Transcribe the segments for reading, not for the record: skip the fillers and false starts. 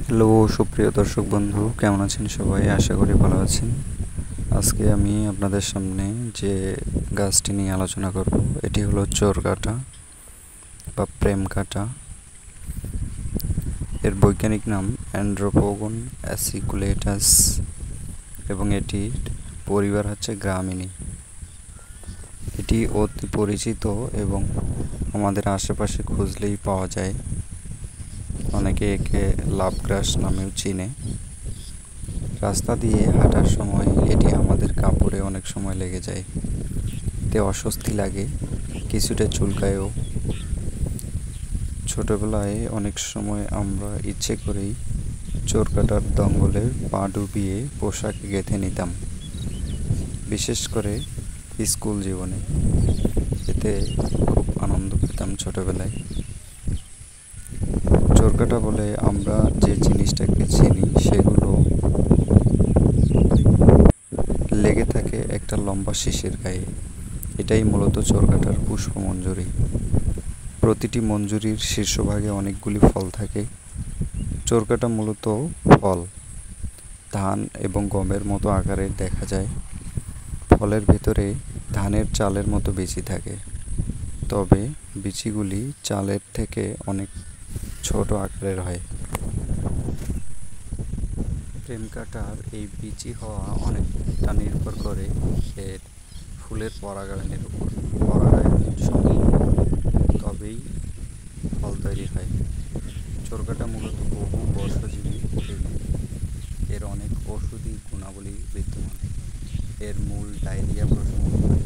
Hello সুপ্রিয় দর্শক বন্ধু, কেমন আছেন সবাই? আশা করি ভালো আছেন। আজকে আমি আপনাদের সামনে যে গাছটি নিয়ে আলোচনা করব এটি হলো চোরকাঁটা বা প্রেম কাঁটা। এর বৈজ্ঞানিক নাম অ্যান্ড্রোপোগন অ্যাসিকুলেটাস এবং এটির পরিবার হচ্ছে গ্রামিনী। এটি অতি পরিচিত এবং আমাদের আশেপাশে খুঁজলেই পাওয়া যায়। অনেকে একে লাভগ্রাস নামেও চিনে। রাস্তা দিয়ে হাঁটার সময় এটি আমাদের কাপড়ে অনেক সময় লেগে যায়, এতে অস্বস্তি লাগে, কিছুটা চুলকায়ও। ছোটবেলায় অনেক সময় আমরা ইচ্ছে করেই চোরকাঁটার দঙ্গলে পা ডুবিয়ে পোশাকে গেঁথে নিতাম, বিশেষ করে স্কুল জীবনে। এতে খুব আনন্দ পেতাম ছোটবেলায়। চোরকাঁটা বলে আমরা যে জিনিসটাকে চিনি সেগুলো লেগে থাকে একটা লম্বা শিশের গায়ে। এটাই মূলত চোরকাঁটার পুষ্পমঞ্জরি। প্রতিটি মঞ্জুরির শীর্ষভাগে অনেকগুলি ফল থাকে। চোরকাঁটা মূলত ফল ধান এবং গমের মতো আকারের দেখা যায়। ফলের ভেতরে ধানের চালের মতো বিচি থাকে, তবে বিচিগুলি চালের থেকে অনেক ছোট আকারের হয়। প্রেম কাঁটার এই বিচি হওয়া অনেকটা নির্ভর করে এর ফুলের পরাগায়নের উপর। পরাগায়ন সম্পূর্ণ তবেই ফল তৈরি হয়। চোরকাঁটা মূলত বহু বর্ষজীবী উদ্ভিদ। এর অনেক ঔষধি গুণাবলী বিদ্যমান। এর মূল ডায়রিয়া প্রশমন করে।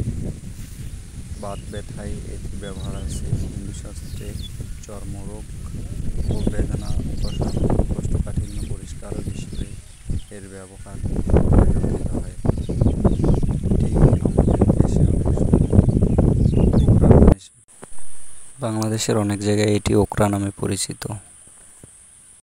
বাত ব্যথায় এটি ব্যবহার আছে। হিন্দু শাস্ত্রে চর্মরোগ ও বেদনা উপশম, কোষ্ঠকাঠিন্য পরিষ্কার হিসেবে এর ব্যবহার পরিলক্ষিত হয়। এটি আমাদের দেশে বাংলাদেশের অনেক জায়গায় এটি ওকরা নামে পরিচিত।